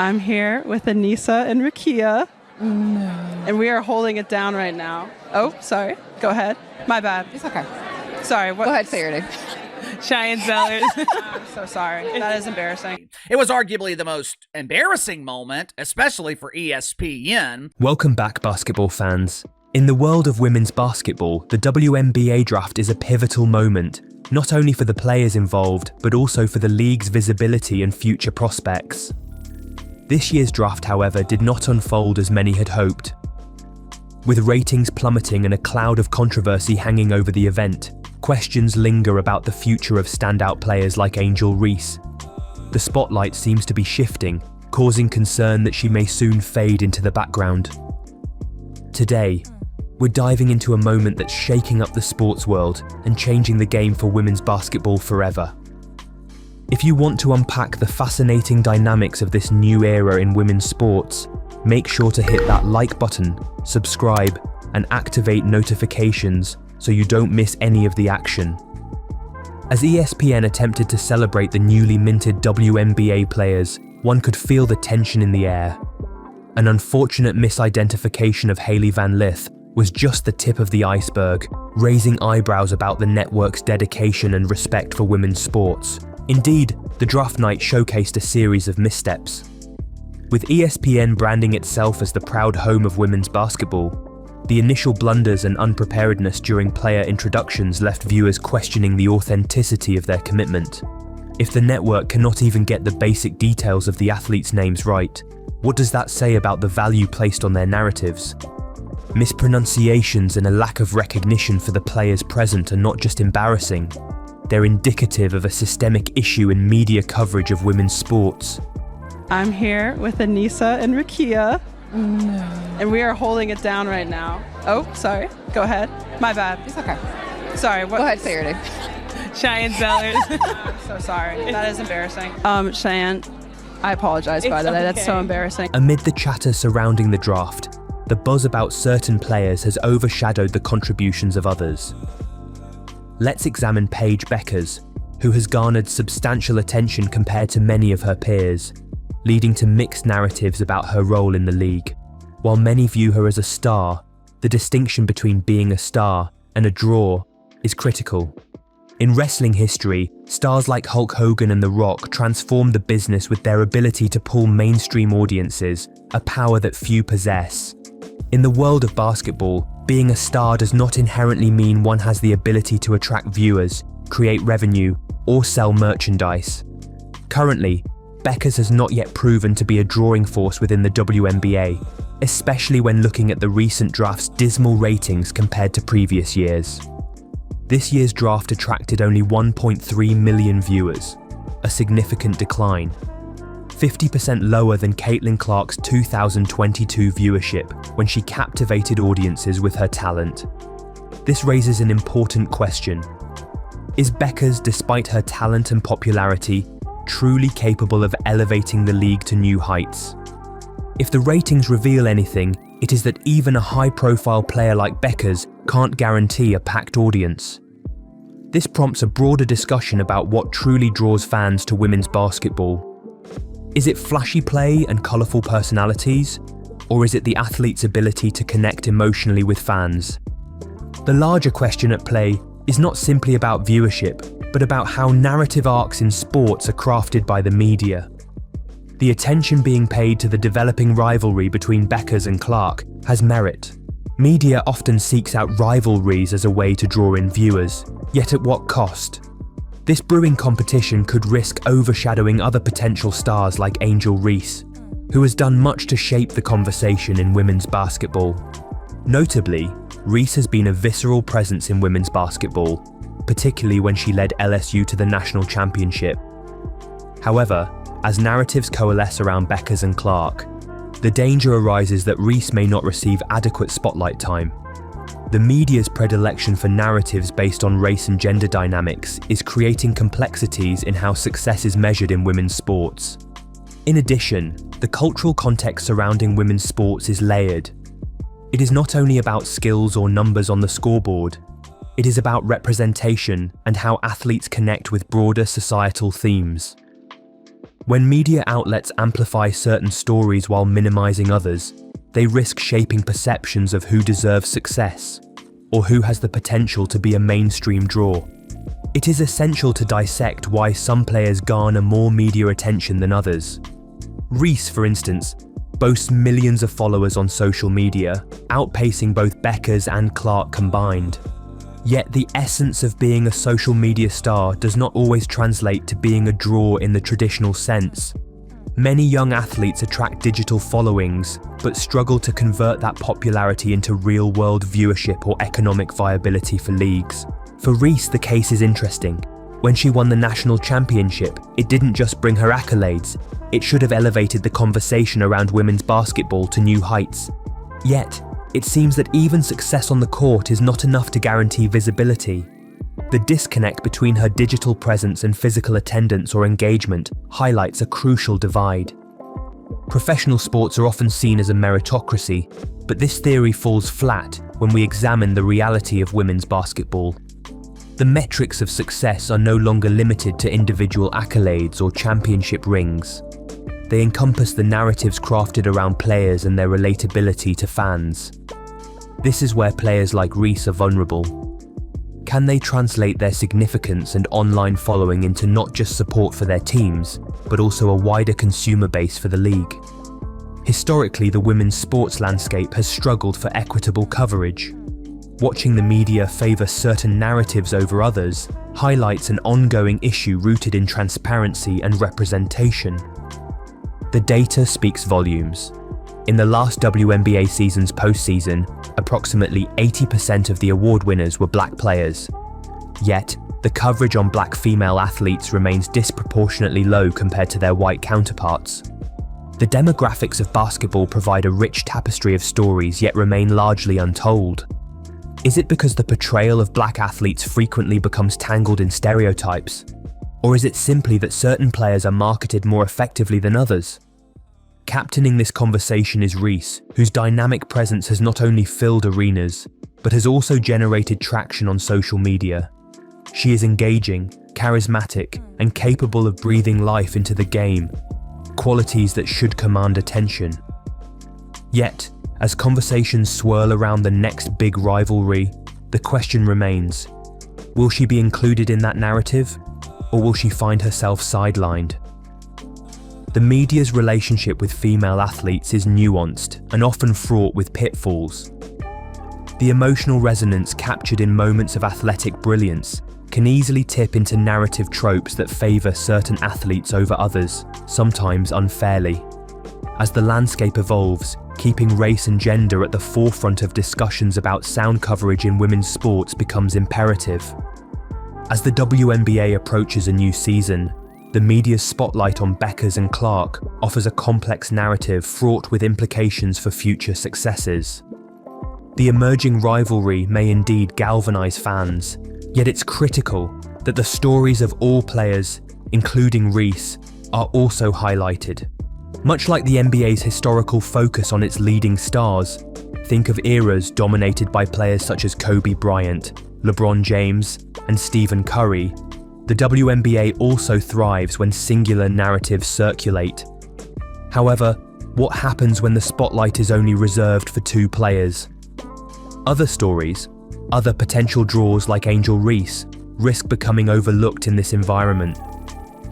I'm here with Anissa and Rakia. No. And we are holding it down right now. Oh, sorry. Go ahead. My bad. It's okay. Sorry. Go ahead, say your name. Cheyenne Zellers. I'm so sorry. That is embarrassing. It was arguably the most embarrassing moment, especially for ESPN. Welcome back, basketball fans. In the world of women's basketball, the WNBA draft is a pivotal moment, not only for the players involved, but also for the league's visibility and future prospects. This year's draft, however, did not unfold as many had hoped. With ratings plummeting and a cloud of controversy hanging over the event, questions linger about the future of standout players like Angel Reese. The spotlight seems to be shifting, causing concern that she may soon fade into the background. Today, we're diving into a moment that's shaking up the sports world and changing the game for women's basketball forever. If you want to unpack the fascinating dynamics of this new era in women's sports, make sure to hit that like button, subscribe, and activate notifications so you don't miss any of the action. As ESPN attempted to celebrate the newly minted WNBA players, one could feel the tension in the air. An unfortunate misidentification of Hailey Van Lith was just the tip of the iceberg, raising eyebrows about the network's dedication and respect for women's sports. Indeed, the draft night showcased a series of missteps. With ESPN branding itself as the proud home of women's basketball, the initial blunders and unpreparedness during player introductions left viewers questioning the authenticity of their commitment. If the network cannot even get the basic details of the athletes' names right, what does that say about the value placed on their narratives? Mispronunciations and a lack of recognition for the players present are not just embarrassing, they're indicative of a systemic issue in media coverage of women's sports. I'm here with Anissa and Rakia. No. And we are holding it down right now. Oh, sorry. Go ahead. My bad. It's okay. Sorry. Go ahead, say your name. Cheyenne Zellers. I'm so sorry. That is embarrassing. Cheyenne, I apologize by the way. That's so embarrassing. Amid the chatter surrounding the draft, the buzz about certain players has overshadowed the contributions of others. Let's examine Paige Bueckers, who has garnered substantial attention compared to many of her peers, leading to mixed narratives about her role in the league. While many view her as a star, the distinction between being a star and a draw is critical. In wrestling history, stars like Hulk Hogan and The Rock transformed the business with their ability to pull mainstream audiences, a power that few possess. In the world of basketball, being a star does not inherently mean one has the ability to attract viewers, create revenue, or sell merchandise. Currently, Bueckers has not yet proven to be a drawing force within the WNBA, especially when looking at the recent draft's dismal ratings compared to previous years. This year's draft attracted only 1.3 million viewers, a significant decline, 50% lower than Caitlin Clark's 2022 viewership when she captivated audiences with her talent. This raises an important question. Is Bueckers, despite her talent and popularity, truly capable of elevating the league to new heights? If the ratings reveal anything, it is that even a high-profile player like Bueckers can't guarantee a packed audience. This prompts a broader discussion about what truly draws fans to women's basketball. Is it flashy play and colourful personalities, or is it the athlete's ability to connect emotionally with fans? The larger question at play is not simply about viewership, but about how narrative arcs in sports are crafted by the media. The attention being paid to the developing rivalry between Bueckers and Clark has merit. Media often seeks out rivalries as a way to draw in viewers, yet at what cost? This brewing competition could risk overshadowing other potential stars like Angel Reese, who has done much to shape the conversation in women's basketball. Notably, Reese has been a visceral presence in women's basketball, particularly when she led LSU to the national championship. However, as narratives coalesce around Bueckers and Clark, the danger arises that Reese may not receive adequate spotlight time. The media's predilection for narratives based on race and gender dynamics is creating complexities in how success is measured in women's sports. In addition, the cultural context surrounding women's sports is layered. It is not only about skills or numbers on the scoreboard, it is about representation and how athletes connect with broader societal themes. When media outlets amplify certain stories while minimizing others, they risk shaping perceptions of who deserves success, or who has the potential to be a mainstream draw. It is essential to dissect why some players garner more media attention than others. Reese, for instance, boasts millions of followers on social media, outpacing both Beckers and Clark combined. Yet the essence of being a social media star does not always translate to being a draw in the traditional sense. Many young athletes attract digital followings, but struggle to convert that popularity into real-world viewership or economic viability for leagues. For Reese, the case is interesting. When she won the national championship, it didn't just bring her accolades, it should have elevated the conversation around women's basketball to new heights. Yet, it seems that even success on the court is not enough to guarantee visibility. The disconnect between her digital presence and physical attendance or engagement highlights a crucial divide. Professional sports are often seen as a meritocracy, but this theory falls flat when we examine the reality of women's basketball. The metrics of success are no longer limited to individual accolades or championship rings. They encompass the narratives crafted around players and their relatability to fans. This is where players like Reese are vulnerable. Can they translate their significance and online following into not just support for their teams, but also a wider consumer base for the league? Historically, the women's sports landscape has struggled for equitable coverage. Watching the media favour certain narratives over others highlights an ongoing issue rooted in transparency and representation. The data speaks volumes. In the last WNBA season's postseason, approximately 80% of the award winners were black players. Yet, the coverage on black female athletes remains disproportionately low compared to their white counterparts. The demographics of basketball provide a rich tapestry of stories yet remain largely untold. Is it because the portrayal of black athletes frequently becomes tangled in stereotypes? Or is it simply that certain players are marketed more effectively than others? Captaining this conversation is Reese, whose dynamic presence has not only filled arenas, but has also generated traction on social media. She is engaging, charismatic, and capable of breathing life into the game, qualities that should command attention. Yet, as conversations swirl around the next big rivalry, the question remains, will she be included in that narrative, or will she find herself sidelined? The media's relationship with female athletes is nuanced and often fraught with pitfalls. The emotional resonance captured in moments of athletic brilliance can easily tip into narrative tropes that favour certain athletes over others, sometimes unfairly. As the landscape evolves, keeping race and gender at the forefront of discussions about sound coverage in women's sports becomes imperative. As the WNBA approaches a new season, the media's spotlight on Beckers and Clark offers a complex narrative fraught with implications for future successes. The emerging rivalry may indeed galvanise fans, yet it's critical that the stories of all players, including Reese, are also highlighted. Much like the NBA's historical focus on its leading stars, think of eras dominated by players such as Kobe Bryant, LeBron James, and Stephen Curry. The WNBA also thrives when singular narratives circulate. However, what happens when the spotlight is only reserved for two players? Other stories, other potential draws like Angel Reese, risk becoming overlooked in this environment.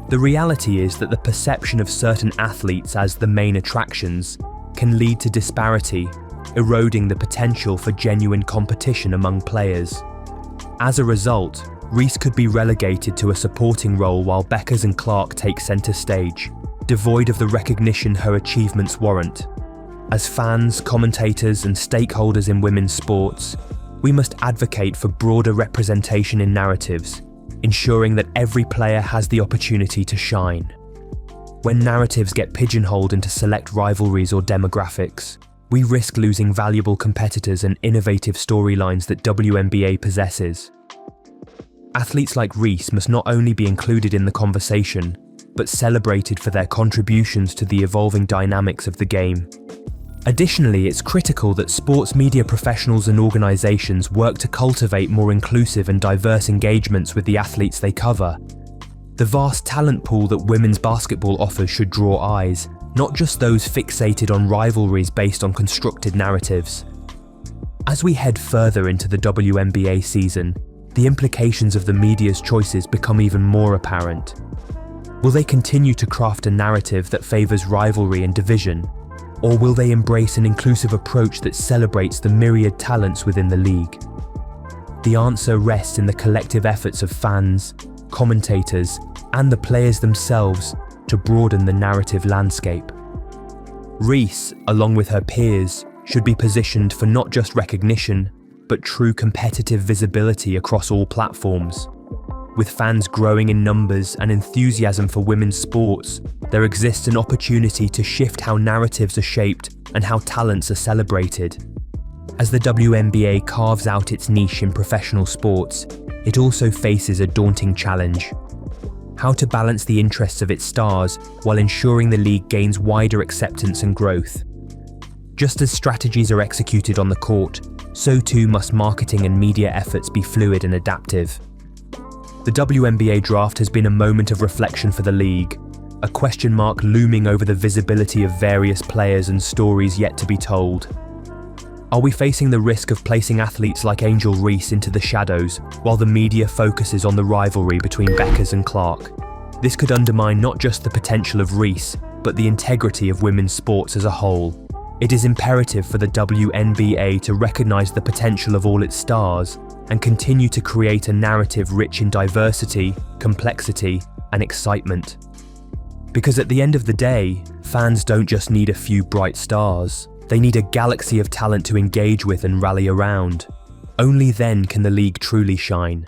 The reality is that the perception of certain athletes as the main attractions can lead to disparity, eroding the potential for genuine competition among players. As a result, Reese could be relegated to a supporting role while Beckers and Clark take centre stage, devoid of the recognition her achievements warrant. As fans, commentators, and stakeholders in women's sports, we must advocate for broader representation in narratives, ensuring that every player has the opportunity to shine. When narratives get pigeonholed into select rivalries or demographics, we risk losing valuable competitors and innovative storylines that WNBA possesses. Athletes like Reese must not only be included in the conversation, but celebrated for their contributions to the evolving dynamics of the game. Additionally, it's critical that sports media professionals and organisations work to cultivate more inclusive and diverse engagements with the athletes they cover. The vast talent pool that women's basketball offers should draw eyes, not just those fixated on rivalries based on constructed narratives. As we head further into the WNBA season, the implications of the media's choices become even more apparent. Will they continue to craft a narrative that favours rivalry and division, or will they embrace an inclusive approach that celebrates the myriad talents within the league? The answer rests in the collective efforts of fans, commentators, and the players themselves to broaden the narrative landscape. Reese, along with her peers, should be positioned for not just recognition, but true competitive visibility across all platforms. With fans growing in numbers and enthusiasm for women's sports, there exists an opportunity to shift how narratives are shaped and how talents are celebrated. As the WNBA carves out its niche in professional sports, it also faces a daunting challenge: how to balance the interests of its stars while ensuring the league gains wider acceptance and growth. Just as strategies are executed on the court, so too must marketing and media efforts be fluid and adaptive. The WNBA draft has been a moment of reflection for the league, a question mark looming over the visibility of various players and stories yet to be told. Are we facing the risk of placing athletes like Angel Reese into the shadows while the media focuses on the rivalry between Beckers and Clark? This could undermine not just the potential of Reese, but the integrity of women's sports as a whole. It is imperative for the WNBA to recognise the potential of all its stars and continue to create a narrative rich in diversity, complexity, and excitement. Because at the end of the day, fans don't just need a few bright stars. They need a galaxy of talent to engage with and rally around. Only then can the league truly shine.